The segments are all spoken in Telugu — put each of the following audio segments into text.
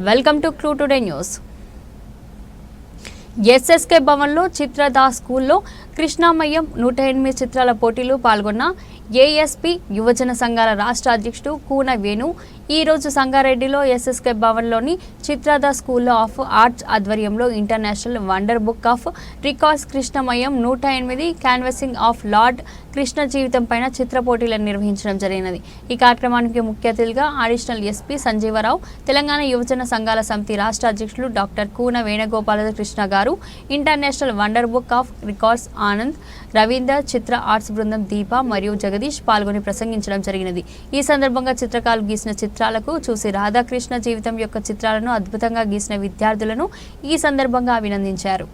Welcome to clue today news. SSK భవన్లో చిత్రదాస్ స్కూల్లో కృష్ణామయం 108 చిత్రాల పోటీలు పాల్గొన్న ఏఎస్పీ యువజన సంఘాల రాష్ట్ర అధ్యక్షుడు కూన వేణు ఈ రోజు సంగారెడ్డిలో ఎస్ఎస్కే భవన్లోని చిత్రదాస్ స్కూల్ ఆఫ్ ఆర్ట్స్ ఆధ్వర్యంలో international wonder book of records కృష్ణమయం 108 క్యాన్వాసింగ్ ఆఫ్ లార్డ్ కృష్ణ జీవితం పైన చిత్ర పోటీలను నిర్వహించడం జరిగినది. ఈ కార్యక్రమానికి ముఖ్య అతిథిగా అడిషనల్ ఎస్పీ సంజీవరావు, తెలంగాణ యువజన సంఘాల సమితి రాష్ట్ర అధ్యక్షులు డాక్టర్ కూన వేణుగోపాల కృష్ణ గారు, international wonder book of records Anand, Ravinder, Chitra arts బృందం దీప మరియు జగదీష్ పాల్గొని ప్రసంగించడం జరిగినది. ఈ సందర్భంగా చిత్రకారులు గీసిన చిత్రాలకు చూసి రాధాకృష్ణ జీవితం యొక్క చిత్రాలను అద్భుతంగా గీసిన విద్యార్థులను ఈ సందర్భంగా అభినందించారు.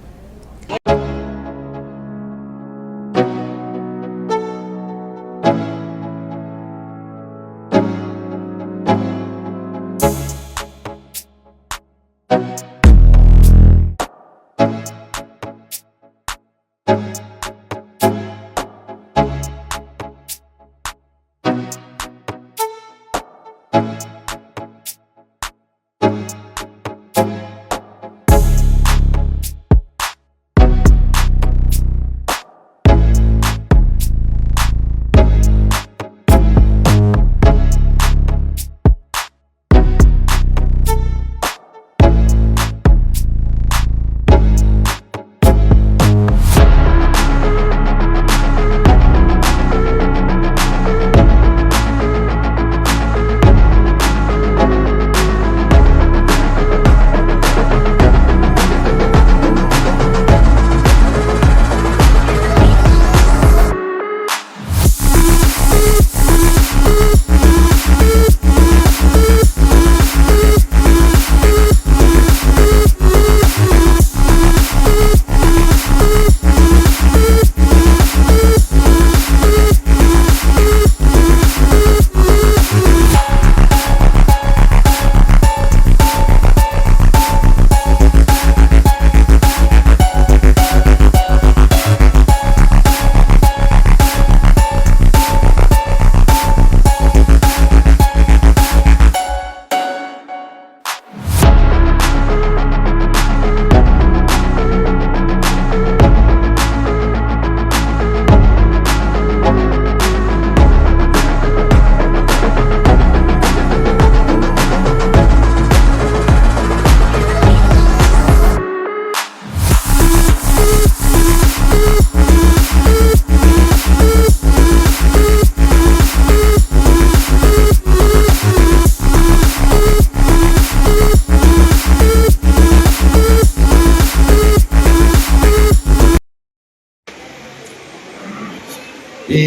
ఈ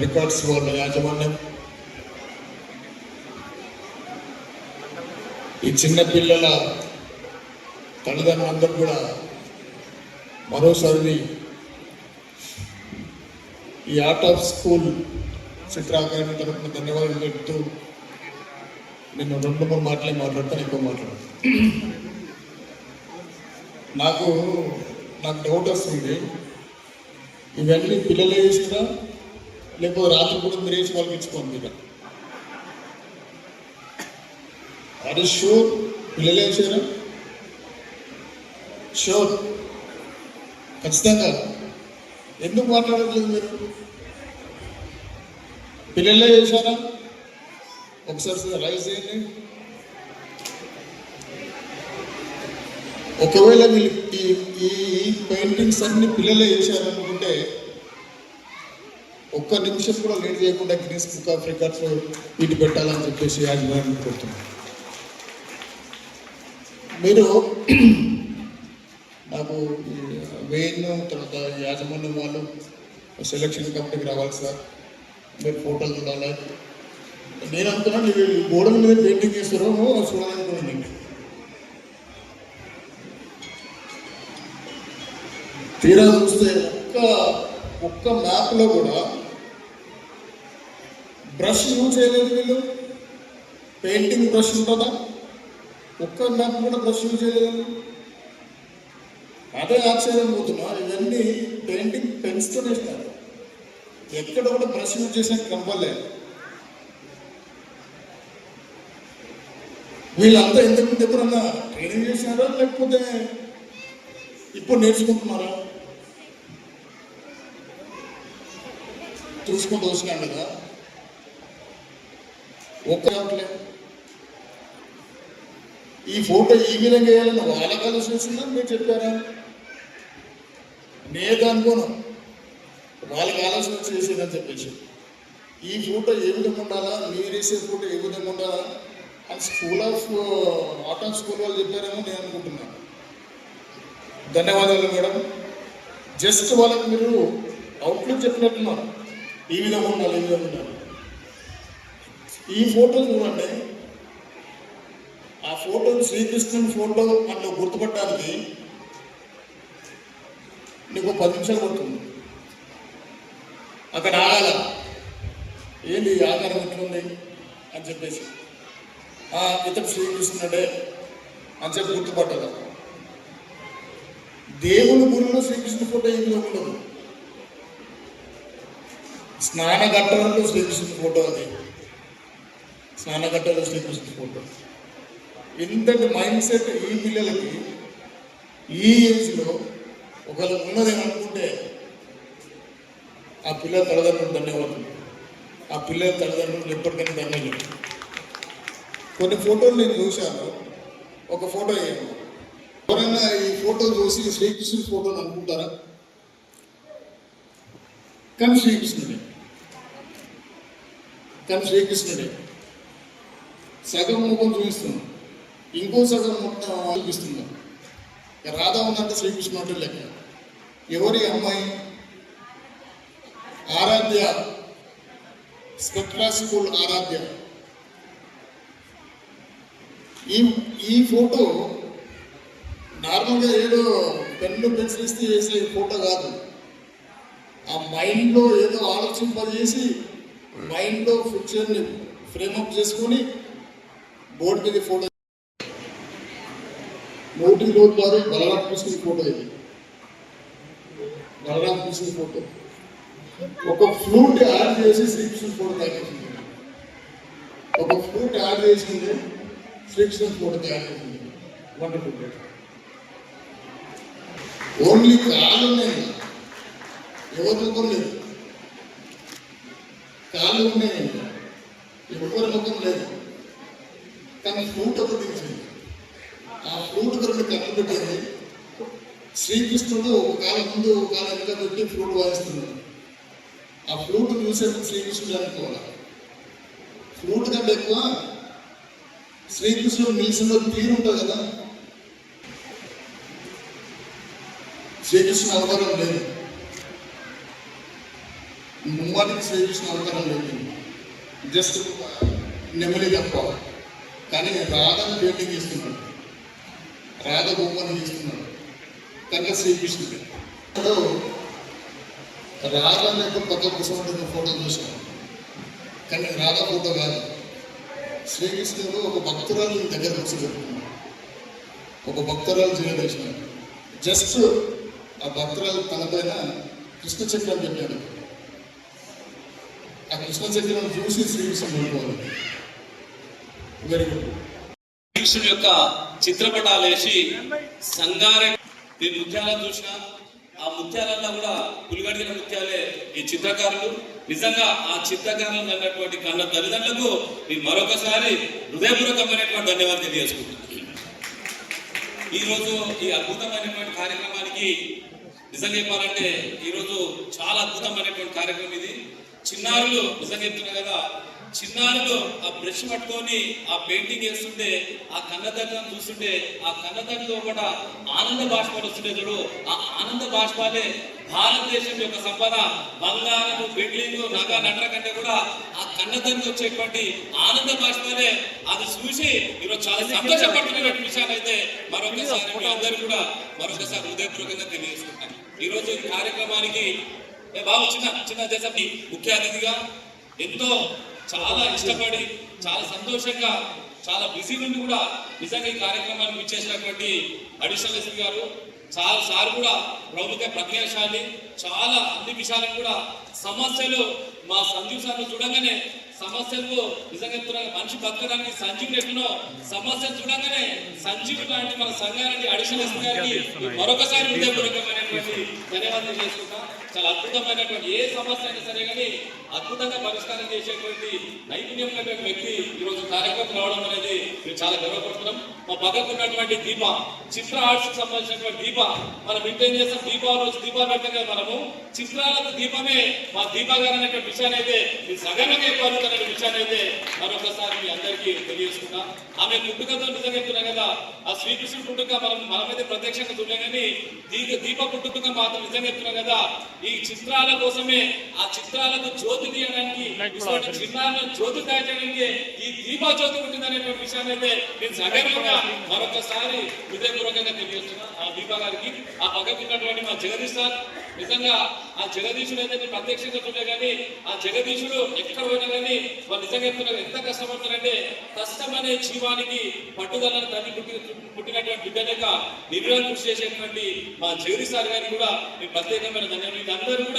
రికార్డ్స్ వాళ్ళ యాజమాన్యం, ఈ చిన్న పిల్లల తల్లిదండ్రులందరూ కూడా మరోసారి ఈ ఆర్ట్ ఆఫ్ స్కూల్ చిత్రాకారుని తరఫున ధన్యవాదాలు చెప్తూ నేను 2-3 మాటలే మాట్లాడతాను, ఎక్కువ మాట్లాడతాను. నాకు డౌట్ వస్తుంది, ఇవన్నీ పిల్లలే వేసినా లేకపోతే రాత్రి కూడా మీరు వేసి వాళ్ళకి ఇచ్చుకోండి. మీరు అది షూర్ పిల్లలే వేసారా? షూర్, ఖచ్చితంగా. ఎందుకు మాట్లాడట్లేదు మీరు? పిల్లలే వేసారా? ఒకసారి రైజ్ చేయండి. ఒకవేళ వీళ్ళు ఈ పెయింటింగ్స్ అన్ని పిల్లలే వేసారనుకుంటే ఒక్క నిమిషం కూడా లేట్ చేయకుండా గిన్నెస్ బుక్ ఆఫ్ రికార్డ్స్ వీటి పెట్టాలని చెప్పేసి యాజమాన్యం కోరుతున్నాను. మీరు నాకు వేణు తర్వాత యాజమాన్యం వాళ్ళు సెలక్షన్ కమిటీకి రావాలి సార్, మీరు ఫోటోలు ఉండాలి. నేను అనుకున్నాను మీరు గోడ మీద పెయింటింగ్ చేస్తారో చూడాలనుకున్నాను. తీరా చూస్తే ఒక్క మ్యాప్లో కూడా బ్రష్ యూజ్ చేయలేదు వీళ్ళు. పెయింటింగ్ బ్రష్ ఉంటుందా? ఒక్క మ్యాప్ కూడా బ్రష్ యూజ్ చేయలేదు. అదే ఆశ్చర్యం పోతున్నా. ఇవన్నీ పెయింటింగ్ పెన్స్తో వేస్తారు, ఎక్కడ కూడా బ్రష్ యూజ్ చేసినట్టు కనపడలేదు. వీళ్ళంతా ఇంతకుముందు ఎప్పుడన్నా ట్రైనింగ్ చేసినారా లేకపోతే ఇప్పుడు నేర్చుకుంటున్నారా? చూసుకుంటూ వచ్చినాం కదా, ఒక్కట్లేదు. ఈ ఫోటో ఈ విధంగా వేయాలని వాళ్ళకి ఆలోచన వచ్చిందా మీరు చెప్పారా? నేను అనుకోను వాళ్ళకి ఆలోచన చేసేదని చెప్పేసి ఈ ఫోటో ఏ విధంగా ఉండాలా, మీరు వేసే ఫోటో ఏ విధంగా ఉండాలా అని school of art and school వాళ్ళు చెప్పారేమో నేను అనుకుంటున్నాను. ధన్యవాదాలు మేడం. జస్ట్ వాళ్ళకి మీరు అవుట్లుక్ చెప్పినట్టున్నారు, ఈ విధంగా ఉండాలి, ఈ విధంగా ఉండాలి. ఈ ఫోటో చూడండి, ఆ ఫోటో శ్రీకృష్ణుని ఫోటో అట్లా గుర్తుపట్టడానికి నీకు 10 నిమిషాలు పడుతుంది. అక్కడ ఆగాల, ఏంటి ఆకారం ఎట్లుంది అని చెప్పేసి ఇతడు శ్రీకృష్ణుడే అని చెప్పి గుర్తుపట్టాలి. దేవుని గుడిలో శ్రీకృష్ణుని ఫోటో ఏమి ఉండదు. స్నానఘట్టంలో శ్రీకృష్ణుని ఫోటో, అది స్నానఘట్టంలో శ్రీకృష్ణుని ఫోటో. ఇంతటి మైండ్ సెట్ ఈ పిల్లలకి ఈ ఏజ్లో ఒకవేళ ఉన్నదేమనుకుంటే ఆ పిల్లల తల్లిదండ్రులు ధన్యవాదాలు. ఆ పిల్లల తల్లిదండ్రులు ఎప్పటికైనా ధన్యవాదాలు. కొన్ని ఫోటోలు నేను చూశాను, ఒక ఫోటో వేయండి. ఎవరైనా ఈ ఫోటో చూసి శ్రీకృష్ణుని ఫోటో అనుకుంటారా? కానీ శ్రీకృష్ణుడే, కానీ శ్రీకృష్ణుడే. సగం ముఖం చూపిస్తున్నాం, ఇంకో సగం మొత్తం చూపిస్తున్నాం. రాధా ఉన్నంత శ్రీకృష్ణుడు అంటే లెక్క. ఎవరి అమ్మాయి? ఆరాధ్య, స్పెక్ట్రా స్కూల్ ఆరాధ్య. ఈ ఫోటో నార్మల్గా ఏదో పెన్ను పెన్సిల్ ఇస్తే వేసే ఫోటో కాదు. ఆ మైండ్లో ఏదో ఆలోచింపజేసి మైండ్లో పిక్చర్ని ఫ్రేమప్ చేసుకొని బోర్డు మీద ఫోటో. నోటి రోజు వారు బలరాం కృష్ణ ఫోటో, ఇది బలరాం కృష్ణ ఫోటో. ఒక ఫ్లూట్ యాడ్ చేసి శ్రీకృష్ణ ఫోటో తయారు చేసింది. ఒక ఫ్లూట్ యాడ్ చేసింది, శ్రీకృష్ణ ఫోటో తయారు చేసింది. వండర్ఫుల్. ఓన్లీ కాళ్ళు ఉన్నాయి, ఎవరి ముఖం లేదు. కాళ్ళు ఉన్నాయి, ఎవరి ముఖం లేదు. కానీ ఫ్లూట్ ఒకటి ఇచ్చింది. ఆ ఫ్లూట్ రెండు కన్నులు పెట్టింది. శ్రీకృష్ణుడు ఒక కాలం ముందు ఒక కాలం వెనక పెట్టి ఫ్లూట్ వాయిస్తున్నాడు. ఆ ఫ్లూట్ చూసేందుకు శ్రీకృష్ణుడు అనుకోవాలి. ఫ్లూట్ కంటే ఎక్కువ శ్రీకృష్ణుడు నిలిచిన తీరు ఉంటుంది కదా. శ్రీకృష్ణ అవతారం లేదు, ముమ్మానికి శ్రీకృష్ణ అవతారం లేదు, జస్ట్ నెమ్మది తప్ప. కానీ రాధను పెయింటింగ్ చేస్తున్నాడు, రాధ బొమ్మను చేస్తున్నాడు. కనుక శ్రీకృష్ణుడు రాధని యొక్క పక్క కూర్చోబెట్టిన ఫోటో చూసాను, కానీ రాధ ఫోటో కాదు. శ్రీకృష్ణుడు ఒక భక్తురాలు దగ్గర కూర్చోబెట్టుకున్నాడు, ఒక భక్తురాలు చేయదలిచినాడు. జస్ట్ ఆ భక్తురాలు తనపైన కృష్ణ చక్రం పెట్టాడు. ఆ కృష్ణ చక్రం చూసి శ్రీకృష్ణుడు వెళ్ళిపోవాలి. Very good. శ్రీకృష్ణుడి యొక్క చిత్రపటాలు వేసి సంగారె నేను ముత్యాలను చూసిన, ఆ ముత్యాలన్నా కూడా పులిగడిగిన ముత్యాలే ఈ చిత్రకారులు. నిజంగా ఆ చిత్రకారులను అన్నటువంటి కన్న తల్లిదండ్రులకు నేను మరొకసారి హృదయపూర్వకమైనటువంటి ధన్యవాదాలు తెలియజేసుకుంటున్నాను. ఈరోజు ఈ అద్భుతమైనటువంటి కార్యక్రమానికి నిజంగా చెప్పాలంటే ఈరోజు చాలా అద్భుతమైనటువంటి కార్యక్రమం ఇది. చిన్నారులు నిజంగా చెప్తున్నా కదా, చిన్నారులు ఆ బ్రష్ పట్టుకొని ఆ పెయింటింగ్ వేస్తుంటే, ఆ కన్నదండను చూస్తుంటే, ఆ కన్నదండలో కూడా ఆనంద బాష్పాలు వస్తుంటే చూడు, ఆ ఆనంద బాష్పాలే భారతదేశం యొక్క సంపద. బంగారం, బిల్డింగ్, నగ నట్ర కంటే కూడా ఆ కన్నదండకు వచ్చేటువంటి ఆనంద బాష్పాలే. అది చూసి ఈరోజు చాలా సంతోషపడుతున్నటువంటి విషయాలు అయితే మరొకసారి మీ అందరూ కూడా మరొకసారి హృదయపూర్వకంగా తెలియజేసుకుంటాను. ఈరోజు ఈ కార్యక్రమానికి బాబు చిన్న దేశం ముఖ్య అతిథిగా ఎంతో చాలా ఇష్టపడి చాలా సంతోషంగా చాలా బిజీ నుండి కూడా నిజంగా ఈ కార్యక్రమానికి ఇచ్చేసినటువంటి అడిషనల్ ఎస్పీ గారు చాలా సార్ కూడా ప్రముఖ ప్రజ్ఞాశాలి, చాలా అన్ని విషయాలను కూడా సమస్యలు మా సంజీవ్ సార్ను చూడగానే సమస్యలు నిజంగా చెప్తున్నాను, మనిషి బతకడానికి సంజీవుడు ఎట్లనో సమస్య చూడగానే సంజీవుడు లాంటి మన సంఘానికి అడిషనల్ గారికి మరొకసారి హృదయపూర్వకమైనటువంటి ధన్యవాదాలు చేసుకుంటా. చాలా అద్భుతమైనటువంటి ఏ సమస్య అయినా సరే కానీ అద్భుతంగా పరిష్కారం చేసేటువంటి నైపుణ్యం ఉన్నటువంటి వ్యక్తి ఈరోజు కార్యక్రమం రావడం అనేది మేము చాలా గర్వపడుతున్నాం. మా పక్కకు ఉన్నటువంటి దీప చిత్ర ఆర్ట్స్ కి సంబంధించినటువంటి దీప మనం మెయింటైన్ చేస్తాం. దీపావళి రోజు దీపాలు పెట్టాం కదా మనము, చిత్రాలకు దీపమే మా దీప గారు అనేటువంటి విషయాన్ని అయితే మీరు సగంగా ఎక్కువ విషయాన్ని అయితే మరొకసారి మీ అందరికీ తెలియజేసుకున్నా. ఆమె పుట్టుకతో నిజంగా చెప్తున్నా కదా, ఆ శ్రీకృష్ణుడు పుట్టుక మనమైతే ప్రత్యక్షంగా చూడలేం కానీ దీప పుట్టుక మాత్రం నిజంగా చెప్తున్నా కదా, ఈ చిత్రాల కోసమే ఆ చిత్రాలకు జ్యోతి తీయడానికి చిత్రాలను జ్యోతి తయారడానికి ఈ దీపా జ్యోతి ఉంటుంది అనేటువంటి విషయాన్ని అయితే నేను సగర్వంగా మరొకసారి హృదయపూర్వకంగా తెలియజేస్తున్నా ఆ దీపా గారికి. ఆ పక్కకు ఉన్నటువంటి మా జగదీష్ సార్, నిజంగా ఆ జగదీశుడు అయితే నేను ప్రత్యక్షంగా చూడలే కానీ ఆ జగదీశుడు ఎక్కడ పోయినా కానీ వాళ్ళు నిజంగా చెప్తున్నారు ఎంత కష్టపడతారంటే కష్టం అనే జీవానికి పట్టుదలను తల్లి పుట్టినటువంటి బిడ్డలేక నిర్వహణ కృషి చేసేటువంటి మా జగదీష్ సార్ గారికి కూడా నేను ప్రత్యేకమైన ధన్యవాదాలు. అందరూ కూడా